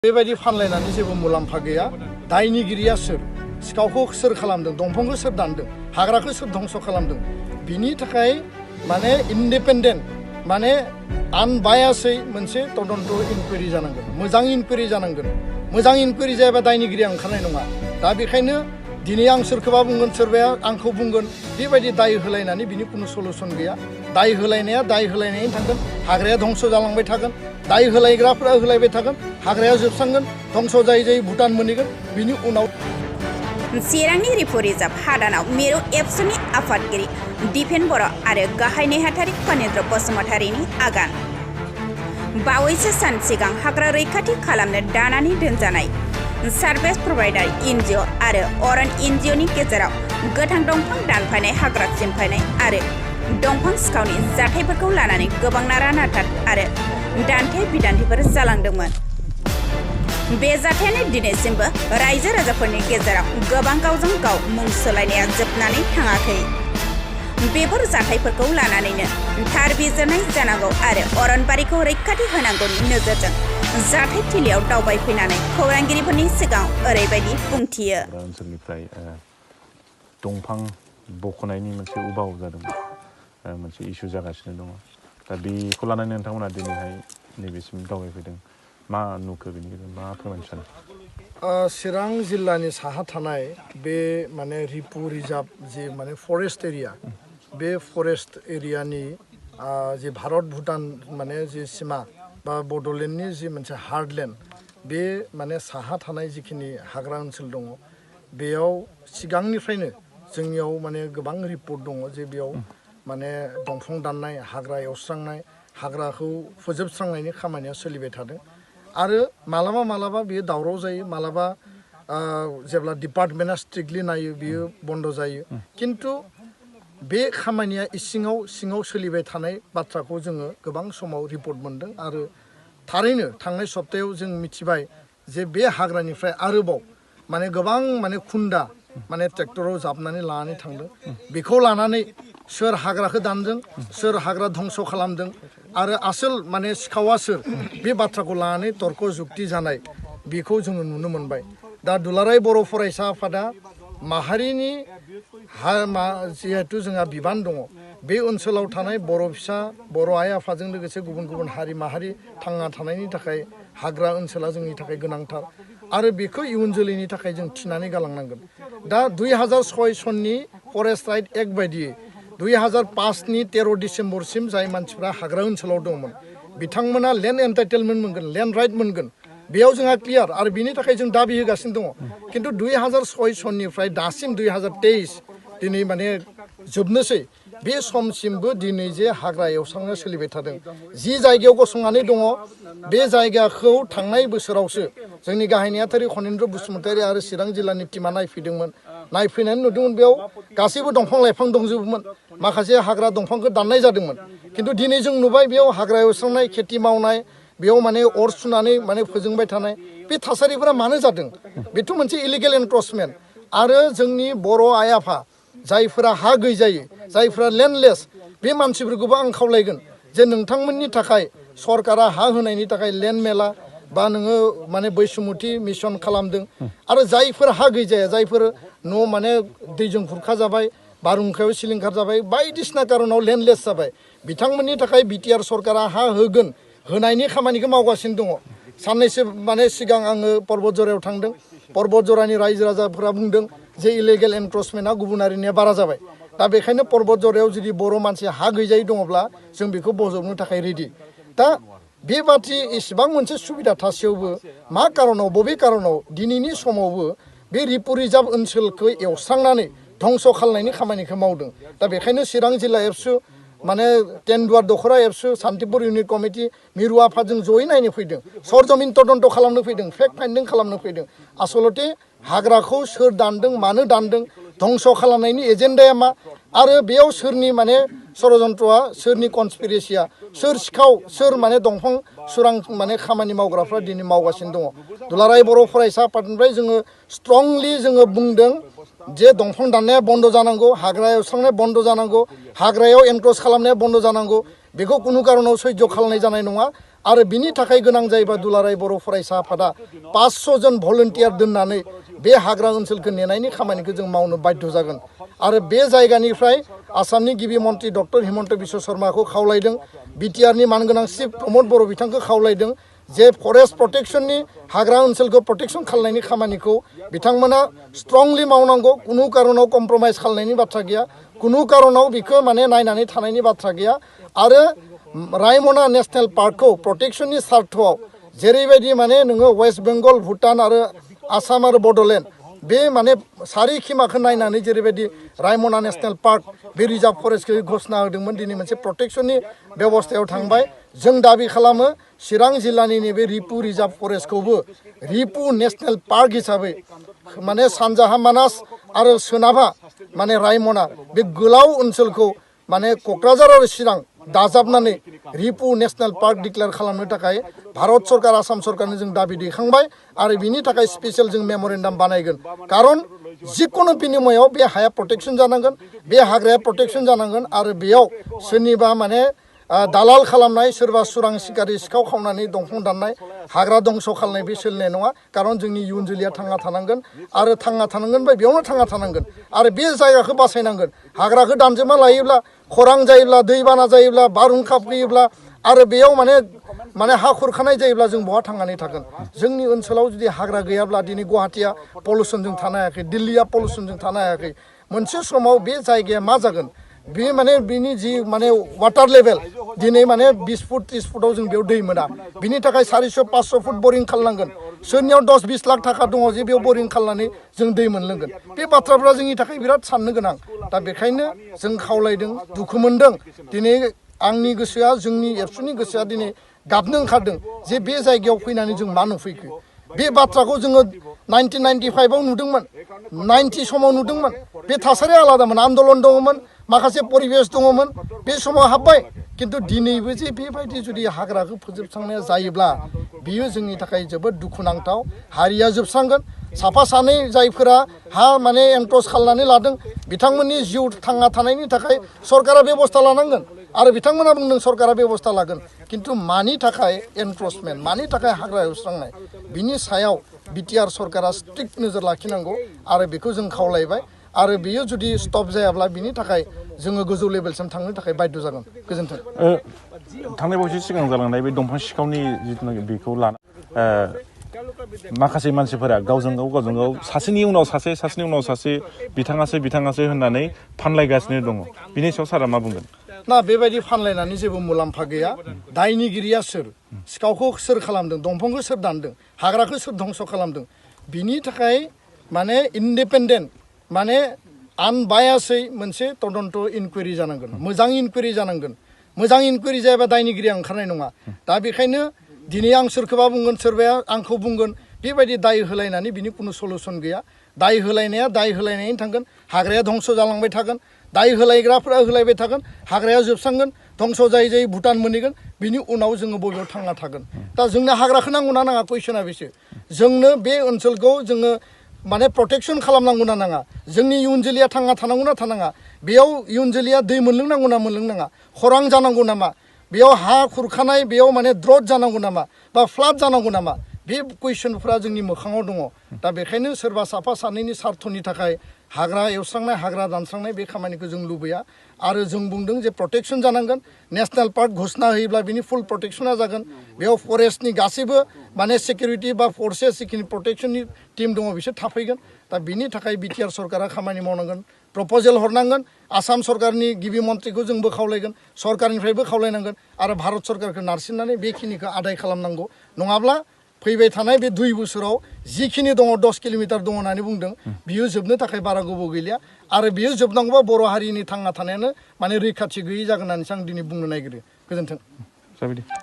बेबायदि फानलायनानै जेबो मुलाम्फा गैया। दायनिगिरिया सोर? सिखावखौ सोर खालामदों? दंफांखौ सोर दानदों? हाग्राखौ सोर धंस खालामदों? बिनि थाखाय माने इन्डिपेन्डेन्ट माने आनबायासै मोनसे तदन्त इनकुवेरि जानांगोन। मोजां इनकुवेरि जानांगोन। मोजां इनकुवेरि जायाबा दायनिगिरिया ओंखारनाय नङा। दा बेखायनो दिनै आं सोरखौबा बुंगोन, सोरबाया आंखौ बुंगोन। बेबायदि दाय होलायनानै बिनि खुनु सलुसन गैया। दाय होलायनाया दाय होलायनायनि थांगोन। हाग्राया धंस जालांबाय थागोन। दाय होलायग्राफोरा होलायबाय थागोन। हाग्राया जोबस्रांगोन। धंस जायै जायै भुटान मोनहैगोन। बिनि उनाव चिरांनि रिप'रिजार्भ हादानाव मिरु एबसुनि आफादगिरि दिपेन बर' आरो गाहाय नेहाथारि फनिन्द्र बसुमतारीनि आगान। बावैसो सान सिगां हाग्रा रैखाथि खालामनो दानानै दोनजानाय सार्भिस प्रभाइडार NGO आरो अरन NGOनि गेजेराव गोथां दंफां दानफायनाय, हाग्रा सिमफायनाय आरो दंफां सिखावनि जाथायफोरखौ लानानै गोबां नारा-नाथा आरो दान्थे-बिदान्थेफोर जालांदोंमोन। बे जाथायानो दिनैसिमबो रायजो राजाफोरनि गेजेराव गोबां गावजों गाव मुं सोलायनाया जोबनानै थाङाखै। बेफोर जाथायफोरखौ लानानैनो थार बिजिरनाय जानांगौ आरो अरनबारिखौ रैखाथि होनांगौनि नोजोरजों जाथाय थिलियाव दावबायफैनानै खौरांगिरिफोरनि सिगाङाव ओरैबायदि बुंथियो। ओनसोलनिफ्राय दंफां बख'नायनि मोनसे उबाव जादों, मोनसे इस्यु जागासिनो दङ। दा बेखौ लानानै नोंथांमोना दिनैहाय नैबेसिम दावबायफैदों। मा नुखो बेनि गेजेरजों मा फोरमायनो सानो? चिरां जिल्लानि साहा थानाय बे माने रिपु रिजार्भ जे माने फरेस्ट एरिया, बे फरेस्ट एरियानि जे भारत भुटान माने जे सिमा बा बड'लेण्डनि जि मोनसे हार्डलेण्ड, बे माने साहा थानाय जिखिनि हाग्रा ओनसोल दङ, बेयाव सिगांनिफ्रायनो जोंनियाव माने गोबां रिपर्ट दङ जे बेयाव माने दंफां दाननाय, हाग्रा एवस्रांनाय, हाग्राखौ फोजोबस्रांनायनि खामानिया सोलिबाय थादों। आरो मालाबा मालाबा बियो दावराव जायो, मालाबा जेब्ला डिपार्टमेन्टआ स्ट्रिक्टलि नायो बियो बन्द जायो। खिन्थु बे खामानिया सिङाव सोलिबाय थानाय बाथ्राखौ जोङो गोबां समाव रिपर्ट मोन्दों। आरो थारैनो थांनाय सप्तायाव जों मिथिबाय जे बे हाग्रानिफ्राय आरोबाव माने गोबां माने खुन्दा माने ट्रेक्टराव जाबनानै लानानै थांदों। बेखौ लानानै सोर हाग्राखौ दानदों, सोर हाग्रा धंस खालामदों आरो आसोल माने सिखावा सोर, बे बाथ्राखौ लानानै तर्क जुक्ति जानाय बेखौ जोङो नुनो मोनबाय। दा दुलाराय बर' फरायसा आफादा माहारिनि जिहेथु जोंहा बिबान दङ, बे ओनसोलाव थानाय बर' फिसा, बर' आइ आफाजों लोगोसे गुबुन गुबुन हारि माहारि थांना थानायनि थाखाय हाग्रा ओनसोला जोंनि थाखाय गोनांथार। आरो बेखौ इयुन जोलैनि थाखाय जों थिनानै गालांनांगोन। दा 2006 सननि फरेस्ट राइट एक्ट बायदियै 2005नि 13 डिसेम्बरसिम जाय मानसिफ्रा हाग्रा ओनसोलाव दंमोन बिथांमोना लेन्ड एन्टाइटेलमेन्ट मोनगोन, लेन्ड राइट मोनगोन। बेयाव जोंहा क्लियार आरो बिनि थाखाय जों दाबि होगासिनो दङ। खिन्थु 2006 सननिफ्राय दासिम 2023 दिनै माने जोबनोसै, बे समसिमबो दिनै जे हाग्रा एवस्रांनाया सोलिबाय थादों। जि जायगायाव गसंनानै दङ बे जायगाखौ थांनाय बोसोरावसो जोंनि गाहाय नेहाथारि फनिन्द्र बसुमतारी आरो चिरां जिल्लानि टिमा नायफैदोंमोन। नायफैनानै नुदोंमोन बेयाव गासैबो दंफां लाइफां दंजोबोमोन। माखासे हाग्रा दंफांखौ दाननाय जादोंमोन। खिन्थु दिनै जों नुबाय बेयाव हाग्रा एवस्रांनाय, खेथि मावनाय, बेयाव माने अर सुनानै माने फोजोंबाय थानाय, बे थासारिफोरा मानो जादों? बेथ' मोनसे इलिगेल एनक्रचमेन्ट। आरो जोंनि बर' आइ आफा जायफोरा हा गैजायै, जायफोरा लेन्डलेस, बे मानसिफोरखौबो आं खावलायगोन जे नोंथांमोननि थाखाय सरकारा हा होनायनि थाखाय लेन्ड मेला बा नोङो माने बैसुमुथि मिशन खालामदों। आरो जायफोर हा गैजाया, जायफोर न' माने दैजों खुरखा जाबाय, बारहुंखायाव सिलिंखार जाबाय, बायदिसिना कारनाव लेन्डलेस जाबाय, बिथांमोननि थाखाय बिटिआर सरकारा हा होगोन, होनायनि खामानिखौ मावगासिनो दङ। साननैसो माने सिगां आङो पर्बतजरायाव थांदों। पर्बतजरानि रायजो राजाफोरा बुंदों जे इलिगेल एनक्रचमेन्टआ गुबुनारिनिया बारा जाबाय। दा बेखायनो पर्बतजरायाव जुदि बर' मानसि हा गैजायै दङब्ला जों बेखौ बजबनो थाखाय रेडि। दा बेबादि एसेबां मोनसे सुबिदा थासेयावबो मा कारनाव, बबे कारनाव दिनैनि समावबो बे रिपु रिजार्भ ओनसोलखौ एवस्रांनानै धंस खालामनायनि खामानिखौ मावदों। दा बेखायनो चिरां जिल्ला एबसु माने टेनदुवार दखरा एबसु, सान्तिपुर इउनिट कमिटि, मिरु आफादजों जयै नायनो फैदों। सरजमिन तदन्त खालामनो फैदों, फेक्ट फाइन्डिं खालामनो फैदों। आसलते हाग्राखौ सोर दानदों, मानो दानदों, धंस खालामनायनि एजेन्डाया मा, आरो बेयाव सोरनि माने षड़यन्त्रआ, सोरनि कनस्पिरेसिया, सोर सिखाव, सोर माने दंफां सुरां माने खामानि मावग्राफ्रा दिनै मावगासिनो दङ। दुलाराय बर' फरायसा आफादनिफ्राय जोङो स्ट्रंलि जोङो बुंदों जे दंफां दाननाया बन्द जानांगौ, हाग्रा एवस्रांनाया बन्द जानांगौ, हाग्रायाव एनक्रच खालामनाया बन्द जानांगौ। बेखौ कुनु कारनाव सैज्य खालामनाय जानाय नङा। आरो बिनि थाखाय गोनां जायोबा दुलाराय बर' फरायसा आफादा 500 जन भलन्टियार दोननानै बे हाग्रा ओनसोलखौ नेनायनि खामानिखौ जों मावनो बाध्य जागोन आरो बे जायगानिफ्राय आसामनि गिबि मन्त्रि डक्टर हिमन्त बिश्व शर्माखौ खावलायदों बिटिआरनि मानगोनां चिफ प्रमद बर' बिथांखौ खावलायदों जे फरेस्ट प्रटेक्शननि हाग्रा ओनसोलखौ प्रटेक्शन खालामनायनि खामानिखौ बिथांमोना स्ट्रंलि मावनांगौ कुनु कारनाव कम्प्रमाइज खालामनायनि बाथ्रा गैया कुनु कारनाव बिखौ माने नायनानै थानायनि बाथ्रा गैया आरो रायमना नेशनेल पार्कखौ प्रटेक्शननि सार्थआव जेरैबायदि माने नोङो वेस्ट बेंगल भुटान आरो आसाम आरो बड'लेण्ड बे माने सारिखिमाखौ नायनानै जेरैबायदि रायमना नेशनेल पार्क बे रिजार्भ फरेस्टखौ घोषणा होदोंमोन दिनै मोनसे प्रटेक्शननि बेबस्थायाव थांबाय जों दाबि खालामो चिरां जिल्लानि नैबे रिपु रिजार्भ फरेस्टखौबो रिपु नेशनेल पार्क हिसाबै माने सानजाहा मानास आरो सोनाबहा माने रायमना बे गोलाव ओनसोलखौ माने क'क्राझार आरो चिरां दाजाबनानै रिपु नेशनेल पार्क डिक्लेयार खालामनो थाखाय भारत सरकार आसाम सरकारनो जों दाबि दैखांबाय आरो बिनि थाखाय स्पेशल जों मेम'रेन्डाम बानायगोन कारन जिखुनु बिनिमयाव बे हाया प्रटेक्शन जानांगोन बे हाग्राया प्रटेक्शन जानांगोन आरो बेयाव सोरनिबा माने दालाल खालामनाय सोरबा सुरां सिखारि सिखाव खावनानै दंफां दाननाय हाग्रा दंस' खालामनाय बे सोलिनाय नङा कारन जोंनि इयुन जोलैया थांना थानांगोन आरो थांना थानांगोन बा बेयावनो थांना थानांगोन आरो बे जायगाखौ बासायनांगोन हाग्राखौ दानजोबना लायोब्ला खरां जायोब्ला दैबाना जायोब्ला बारहुंखा फैयोब्ला आरो बेयाव माने हा खुरखानाय जायोब्ला जों बहा थांनानै थागोन जोंनि ओनसोलाव जुदि हाग्रा गैयाब्ला दिनै गुवाहाटिया पलिउसनजों थानो हायाखै दिल्लीया पलिउसनजों थानो हायाखै मोनसे समाव बे जायगाया मा जागोन बे माने बिनि जि माने वाटार लेभेल दिनै माने 20 फुट 30 फुटाव जों बेयाव दै मोना बिनि थाखाय 400 500 फुट बरिं खालामनांगोन सोरनियाव 10-20 लाख थाखा दङ जे बेयाव बरिं खालामनानै जों दै मोनलोंगोन बे बाथ्राफ्रा जोंनि थाखाय बिराद साननो गोनां दा बेखायनो जों खावलायदों दुखु मोनदों दिनै आंनि गोसोआ जोंनि एबसुनि गोसोआ दिनै गाबनो ओंखारदों जे बे जायगायाव फैनानै जों मा नुफैखो बे बाथ्राखौ जोङो 1995 आव नुदोंमोन 90 समाव नुदोंमोन बे थासारिया आलादामोन आन्दलन दङमोन माखासे परिबेस दङमोन बे समाव हाबबाय किन्तु दिनैबो जे बेबायदि जुदि हाग्राखौ फोजोबस्रांनाया जायोब्ला बियो जोंनि थाखाय जोबोद दुखुनांथाव हारिया जोबस्रांगोन साफा सानै जायफोरा हा माने एनक्रस खालामनानै लादों बिथांमोननि जिउ थांना थानायनि थाखाय सरकारा बेबस्था लानांगोन आरो बिथांमोना बुंदों सरकारा बेबस्था लागोन किन्तु मानि थाखाय एनक्रचमेन्ट मानि थाखाय हाग्रा एवस्रांनाय बिनि सायाव बिटिआर सरकारा स्ट्रिक्ट नोजोर लाखिनांगौ आरो बेखौ जों खावलायबाय आरो बेयो जुदि स्टप जायाब्ला बिनि थाखाय जोङो गोजौ लेभेलसिम थांनो थाखाय बाध्य जागोन गोजोन्थों थांनाय बावैसो सिगां जालांनाय बे दंफां सिखावनि जिथुनाखि बेखौ लाना माखासे मानसिफोरा गावजों गाव सासेनि उनाव सासे सासेनि उनाव सासे बिथाङासो होननानै फानलायगासिनो दङ बिनि सायाव सारा मा बुंगोन ना बेबायदि फानलायनानै जेबो मुलाम्फा गैया दायनिगिरिया सोर सिखावखौ सोर खालामदों दंफांखौ सोर दानदों हाग्राखौ सोर धंस' खालामदों बिनि थाखाय माने इन्डिपेन्डेन्ट माने आनबायासै मोनसे तदन्त इनकुवेरि जानांगोन मोजां इनकुवेरि जानांगोन मोजां इनकुवेरि जायाबा दायनिगिरिया ओंखारनाय नङा दा बेखायनो दिनै आं सोरखौबा बुंगोन सोरबाया आंखौ बुंगोन बेबायदि दाय होलायनानै बिनि कुनु सलुसन गैया दाय होलायनाया दाय होलायनायनि थांगोन हाग्राया धंस' जालांबाय थागोन दाय होलायग्राफोरा होलायबाय थागोन हाग्राया जोबस्रांगोन धंस' जायै भुटान मोनहैगोन बिनि उनाव जोङो बबेयाव थांना थागोन दा जोंनो हाग्राखौ नांगौना नाङा कुइसना बेसो जोंनो बे ओनसोलखौ जोङो माने प्रटेक्शन खालामनांगौ ना नाङा जोंनि इयुन जोलैया थांना थानांगौ ना थानाङा बेयाव इयुन जोलैया दै मोनलोंनांगौ ना मोनलोंनाङा खरां जानांगौ नामा बेयाव हा खुरखानाय बेयाव माने द्रट जानांगौ नामा बा फ्लाड जानांगौ नामा बे कुइसनफ्रा जोंनि मोखाङाव दङ दा बेखायनो सोरबा साफा सानैनि सार्थनि थाखाय हाग्रा एवस्रांनाय हाग्रा दानस्रांनाय बे खामानिखौ जों लुबैया आरो जों बुंदों जे प्रटेक्शन जानांगोन नेशनेल पार्क घोषणा होयोब्ला बिनि फुल प्रटेक्शना जागोन बेयाव फरेस्टनि गासैबो माने सिकिउरिटि बा फर्सेस जिखिनि प्रटेक्शननि टिम दङ बिसोर थाफैगोन दा बिनि थाखाय बिटिआर सरकारा खामानि मावनांगोन प्रप'जेल हरनांगोन आसाम सरकारनि गिबि मन्थ्रिखौ जोंबो खावलायगोन सरकारनिफ्रायबो खावलायनांगोन आरो भारत सरकारखौ नारसिननानै बेखिनिखौ आदाय खालामनांगौ नङाब्ला फैबाय थानाय बे 2 बोसोराव जिखिनि दङ 10 किल'मिटार दङ होननानै बुंदों बियो जोबनो थाखाय बारा गोबाव गैलिया आरो बियो जोबनांगौबा बर' हारिनि थांना थानायानो माने रैखाथि गैयै जागोन होननानैसो आं दिनै बुंनो नागिरो गोजोन्थों